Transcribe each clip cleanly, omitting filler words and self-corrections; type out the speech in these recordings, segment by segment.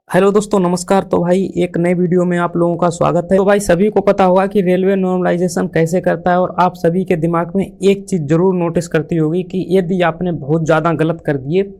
Hello दोस्तों, नमस्कार। तो भाई एक नए वीडियो में आप लोगों का स्वागत है। तो भाई सभी को पता होगा कि रेलवे नॉर्मलाइजेशन कैसे करता है, और आप सभी के दिमाग में एक चीज़ जरूर नोटिस करती होगी कि यदि आपने बहुत ज़्यादा गलत कर दिए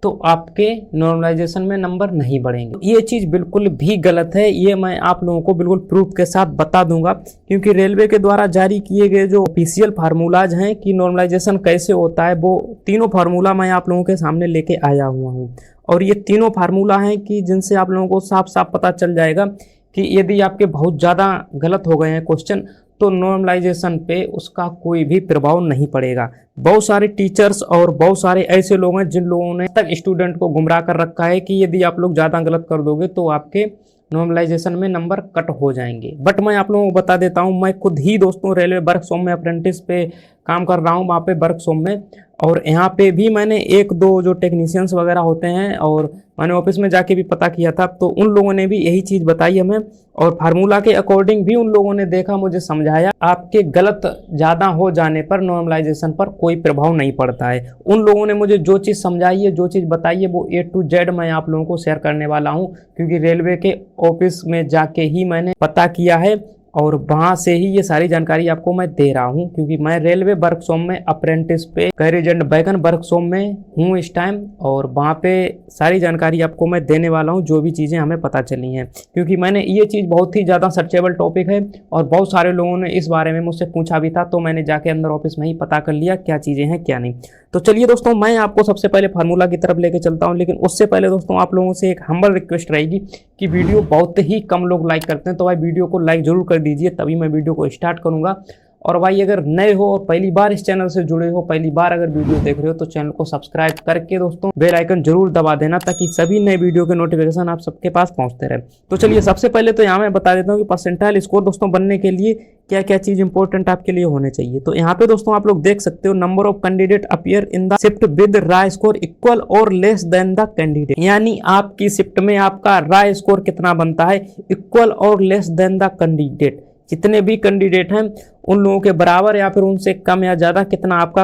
तो आपके नॉर्मलाइजेशन में नंबर नहीं बढ़ेंगे। ये चीज़ बिल्कुल भी गलत है। ये मैं आप लोगों को बिल्कुल प्रूफ के साथ बता दूंगा, क्योंकि रेलवे के द्वारा जारी किए गए जो ऑफिशियल फार्मूलाज हैं कि नॉर्मलाइजेशन कैसे होता है, वो तीनों फार्मूला मैं आप लोगों के सामने लेके आया हुआ हूँ। और ये तीनों फार्मूला हैं कि जिनसे आप लोगों को साफ साफ पता चल जाएगा कि यदि आपके बहुत ज़्यादा गलत हो गए हैं क्वेश्चन, तो नॉर्मलाइजेशन पे उसका कोई भी प्रभाव नहीं पड़ेगा। बहुत सारे टीचर्स और बहुत सारे ऐसे लोग हैं जिन लोगों ने तक स्टूडेंट को गुमराह कर रखा है कि यदि आप लोग ज़्यादा गलत कर दोगे तो आपके नॉर्मलाइजेशन में नंबर कट हो जाएंगे। बट मैं आप लोगों को बता देता हूं, मैं खुद ही दोस्तों रेलवे वर्कशॉप में अप्रेंटिस पे काम कर रहा हूं, वहाँ पे वर्कशॉप में। और यहाँ पे भी मैंने एक दो जो टेक्नीशियंस वगैरह होते हैं, और मैंने ऑफिस में जाके भी पता किया था, तो उन लोगों ने भी यही चीज़ बताई हमें। और फार्मूला के अकॉर्डिंग भी उन लोगों ने देखा, मुझे समझाया, आपके गलत ज़्यादा हो जाने पर नॉर्मलाइजेशन पर कोई प्रभाव नहीं पड़ता है। उन लोगों ने मुझे जो चीज़ समझाई है, जो चीज़ बताई है, वो A to Z मैं आप लोगों को शेयर करने वाला हूँ, क्योंकि रेलवे के ऑफिस में जाके ही मैंने पता किया है और वहाँ से ही ये सारी जानकारी आपको मैं दे रहा हूँ। क्योंकि मैं रेलवे वर्कशॉप में अप्रेंटिस पे कैरेज एंड वैगन वर्कशॉप में हूँ इस टाइम, और वहाँ पे सारी जानकारी आपको मैं देने वाला हूँ, जो भी चीज़ें हमें पता चली हैं। क्योंकि मैंने ये चीज़ बहुत ही ज़्यादा सर्चेबल टॉपिक है और बहुत सारे लोगों ने इस बारे में मुझसे पूछा भी था, तो मैंने जाके अंदर ऑफिस में ही पता कर लिया क्या चीज़ें हैं क्या नहीं। तो चलिए दोस्तों, मैं आपको सबसे पहले फार्मूला की तरफ लेके चलता हूँ, लेकिन उससे पहले दोस्तों आप लोगों से एक हम्बल रिक्वेस्ट रहेगी कि वीडियो बहुत ही कम लोग लाइक करते हैं, तो भाई वीडियो को लाइक जरूर कर दीजिए, तभी मैं वीडियो को स्टार्ट करूंगा। और भाई अगर नए हो और पहली बार इस चैनल से जुड़े हो, पहली बार अगर वीडियो देख रहे हो, तो चैनल को सब्सक्राइब करके दोस्तों बेल आइकन जरूर दबा देना, ताकि सभी नए वीडियो के नोटिफिकेशन आप सबके पास पहुंचते रहे। तो चलिए सबसे पहले तो यहाँ मैं बता देता हूँ कि परसेंटाइल स्कोर दोस्तों बनने के लिए क्या क्या चीज इंपॉर्टेंट आपके लिए होने चाहिए। तो यहाँ पे दोस्तों आप लोग देख सकते हो, number of candidate appear in the shift with raw score equal और लेस देन द कैंडिडेट, यानी आपकी शिफ्ट में आपका राय स्कोर कितना बनता है, इक्वल और लेस देन द कैंडिडेट। जितने भी कैंडिडेट हैं उन लोगों के बराबर या फिर उनसे कम या ज्यादा कितना आपका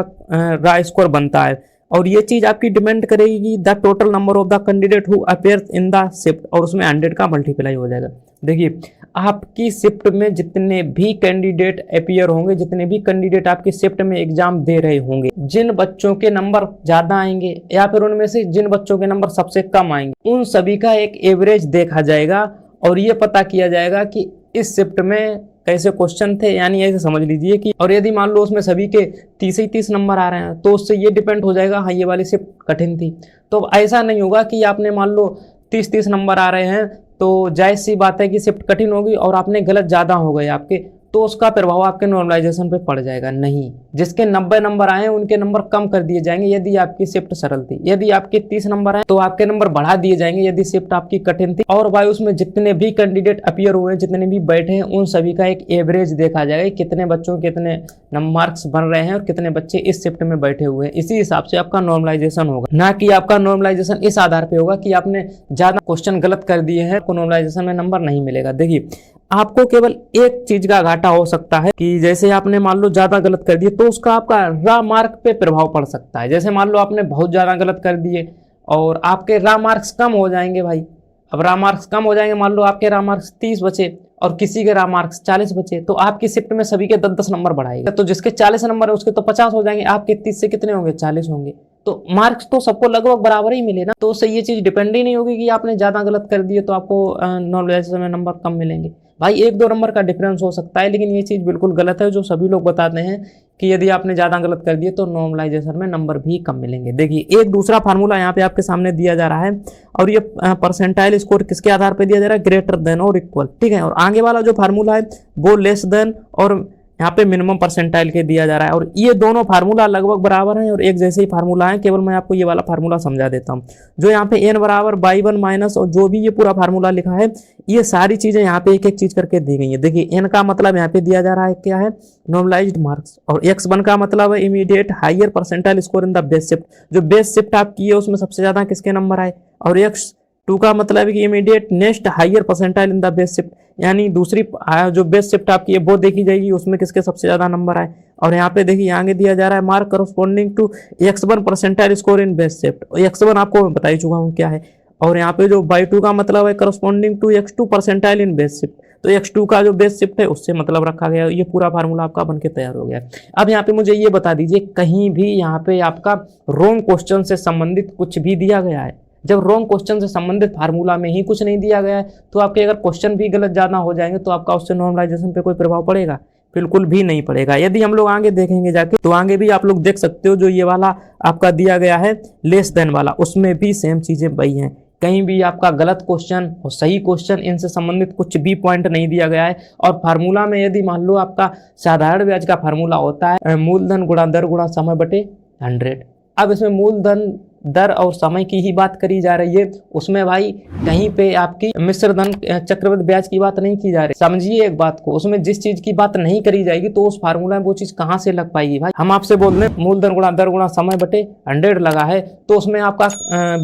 राय स्कोर बनता है। और ये चीज आपकी डिपेंड करेगी the total number of the candidate who appear in the shift, और उसमें 100 का मल्टीप्लाई हो जाएगा। देखिए, आपकी शिफ्ट में जितने भी कैंडिडेट अपीयर होंगे, जितने भी कैंडिडेट आपकी शिफ्ट में एग्जाम दे रहे होंगे, जिन बच्चों के नंबर ज्यादा आएंगे या फिर उनमें से जिन बच्चों के नंबर सबसे कम आएंगे, उन सभी का एक एवरेज देखा जाएगा और ये पता किया जाएगा कि इस शिफ्ट में कैसे क्वेश्चन थे। यानी ऐसे समझ लीजिए कि, और यदि मान लो उसमें सभी के 30 ही 30 नंबर आ रहे हैं, तो उससे ये डिपेंड हो जाएगा, हाँ ये वाली शिफ्ट कठिन थी। तो ऐसा नहीं होगा कि आपने मान लो 30 नंबर आ रहे हैं तो जायज सी बात है कि शिफ्ट कठिन होगी और आपने गलत ज़्यादा हो गए आपके, तो उसका प्रभाव आपके नॉर्मलाइजेशन पे पड़ जाएगा। नहीं, जिसके 90 नंबर आए उनके नंबर कम कर दिए जाएंगे यदि आपकी शिफ्ट सरल थी। यदि आपके 30 नंबर आए तो आपके नंबर बढ़ा दिए जाएंगे यदि शिफ्ट आपकी कठिन थी। और भाई उसमें जितने भी कैंडिडेट अपीयर हुए हैं, जितने भी बैठे हैं, उन सभी का एक एवरेज देखा जाएगा, कितने बच्चों के कितने मार्क्स बन रहे हैं और कितने बच्चे इस शिफ्ट में बैठे हुए हैं। इसी हिसाब से आपका नॉर्मलाइजेशन होगा, ना कि आपका नॉर्मलाइजेशन इस आधार पर होगा कि आपने ज्यादा क्वेश्चन गलत कर दिए हैं तो नॉर्मलाइजेशन में नंबर नहीं मिलेगा। देखिए, आपको केवल एक चीज का घाटा हो सकता है कि जैसे आपने मान लो ज्यादा गलत कर दिए तो उसका आपका रा मार्क पे प्रभाव पड़ सकता है। जैसे मान लो आपने बहुत ज्यादा गलत कर दिए और आपके रा मार्क्स कम हो जाएंगे भाई। अब रा मार्क्स कम हो जाएंगे, मान लो आपके रा मार्क्स 30 बचे और किसी के रा मार्क्स 40 बचे, तो आपकी शिफ्ट में सभी के 10-10 नंबर बढ़ाएगा। तो जिसके 40 नंबर है उसके तो 50 हो जाएंगे, आपके 30 से कितने होंगे, 40 होंगे। तो मार्क्स तो सबको लगभग बराबर ही मिले ना, तो उससे ये चीज डिपेंड ही नहीं होगी कि आपने ज्यादा गलत कर दिए तो आपको नॉर्मलाइजेशन में नंबर कम मिलेंगे। भाई 1-2 नंबर का डिफरेंस हो सकता है, लेकिन ये चीज़ बिल्कुल गलत है जो सभी लोग बताते हैं कि यदि आपने ज़्यादा गलत कर दिए तो नॉर्मलाइजेशन में नंबर भी कम मिलेंगे। देखिए, एक दूसरा फार्मूला यहाँ पे आपके सामने दिया जा रहा है, और ये परसेंटाइल स्कोर किसके आधार पर दिया जा रहा है, ग्रेटर देन और इक्वल, ठीक है। और आगे वाला जो फार्मूला है वो लेस देन और यहाँ पे मिनिमम परसेंटाइल के दिया जा रहा है। और ये दोनों फार्मूला लगभग बराबर हैं और एक जैसे ही फार्मूला है, केवल मैं आपको ये वाला फार्मूला समझा देता हूँ। जो यहाँ पे n बराबर बाई 1 माइनस और जो भी ये पूरा फार्मूला लिखा है, ये सारी चीजें यहाँ पे एक एक चीज करके दी गई है। देखिए, n का मतलब यहाँ पे दिया जा रहा है क्या है, नॉर्मलाइज्ड मार्क्स, और x1 का मतलब है immediate higher percentile score in the best shift, जो बेस्ट शिफ्ट आप की है उसमें सबसे ज्यादा किसके नंबर आए। और x2 का मतलब है कि immediate next higher percentile in the best shift, यानी दूसरी जो बेस्ट शिफ्ट आपकी है वो देखी जाएगी, उसमें किसके सबसे ज्यादा नंबर आए। और यहाँ पे देखिए आगे दिया जा रहा है mark corresponding to x1 percentile score in best shift. x1 आपको मैं बता ही चुका हूँ क्या है। और यहाँ पे जो बाई 2 का मतलब है corresponding to x2 percentile in best shift, तो x2 का जो बेस शिफ्ट है उससे मतलब रखा गया। ये पूरा फार्मूला आपका बनके तैयार हो गया। अब यहाँ पे मुझे ये बता दीजिए, कहीं भी यहाँ पे आपका रॉन्ग क्वेश्चन से संबंधित कुछ भी दिया गया है? जब रॉन्ग क्वेश्चन से संबंधित फार्मूला में ही कुछ नहीं दिया गया है, तो आपके अगर क्वेश्चन भी गलत ज़्यादा हो जाएंगे तो आपका उससे नॉर्मलाइजेशन पे कोई प्रभाव पड़ेगा? बिल्कुल भी नहीं पड़ेगा। यदि हम लोग आगे देखेंगे जाके, तो आगे भी आप लोग देख सकते हो, जो ये वाला आपका दिया गया है लेस देन वाला, उसमें भी सेम चीजें वही हैं। कहीं भी आपका गलत क्वेश्चन और सही क्वेश्चन इनसे संबंधित कुछ भी पॉइंट नहीं दिया गया है। और फार्मूला में यदि मान लो आपका साधारण ब्याज का फार्मूला होता है मूलधन गुणा दर गुणा समय बटे 100। अब इसमें मूलधन दर और समय की ही बात करी जा रही है, उसमें भाई कहीं पे आपकी मिश्र धन चक्रवृद्धि ब्याज की बात नहीं की जा रही। समझिए एक बात को, उसमें जिस चीज की बात नहीं करी जाएगी तो उस फार्मूला में वो चीज कहाँ से लग पाएगी भाई? हम आपसे बोल रहे हैं मूलधन गुणा दर गुणा समय बटे 100 लगा है, तो उसमें आपका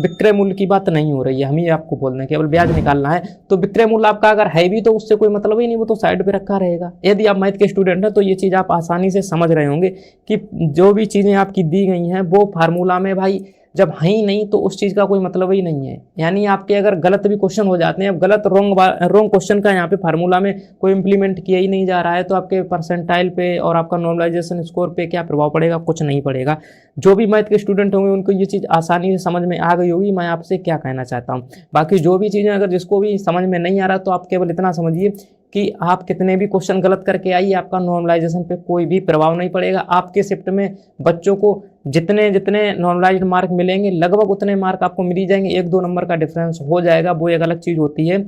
विक्रय मूल्य की बात नहीं हो रही है। हम ही आपको बोल रहे हैं केवल ब्याज निकालना है, तो विक्रय मूल्य आपका अगर है भी तो उससे कोई मतलब ही नहीं, वो तो साइड पे रखा रहेगा। यदि आप मैथ के स्टूडेंट हैं तो ये चीज आप आसानी से समझ रहे होंगे कि जो भी चीजें आपकी दी गई हैं वो फार्मूला में भाई जब है ही नहीं तो उस चीज़ का कोई मतलब ही नहीं है। यानी आपके अगर गलत भी क्वेश्चन हो जाते हैं, अब गलत रॉन्ग क्वेश्चन का यहाँ पे फार्मूला में कोई इंप्लीमेंट किया ही नहीं जा रहा है, तो आपके परसेंटाइल पे और आपका नॉर्मलाइजेशन स्कोर पे क्या प्रभाव पड़ेगा? कुछ नहीं पड़ेगा। जो भी मैथ के स्टूडेंट होंगे उनको ये चीज़ आसानी से समझ में आ गई होगी मैं आपसे क्या कहना चाहता हूँ। बाकी जो भी चीज़ें अगर जिसको भी समझ में नहीं आ रहा तो आप केवल इतना समझिए कि आप कितने भी क्वेश्चन गलत करके आइए, आपका नॉर्मलाइजेशन पे कोई भी प्रभाव नहीं पड़ेगा। आपके शिफ्ट में बच्चों को जितने जितने नॉर्मलाइज्ड मार्क मिलेंगे लगभग उतने मार्क आपको मिल ही जाएंगे। 1-2 नंबर का डिफरेंस हो जाएगा, वो एक अलग चीज़ होती है,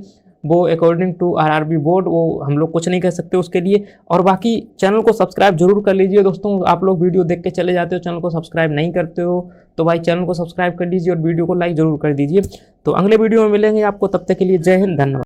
वो अकॉर्डिंग टू आरआरबी बोर्ड, वो हम लोग कुछ नहीं कह सकते उसके लिए। और बाकी चैनल को सब्सक्राइब जरूर कर लीजिए दोस्तों। आप लोग वीडियो देख के चले जाते हो, चैनल को सब्सक्राइब नहीं करते हो, तो भाई चैनल को सब्सक्राइब कर लीजिए और वीडियो को लाइक जरूर कर दीजिए। तो अगले वीडियो में मिलेंगे आपको, तब तक के लिए जय हिंद, धन्यवाद।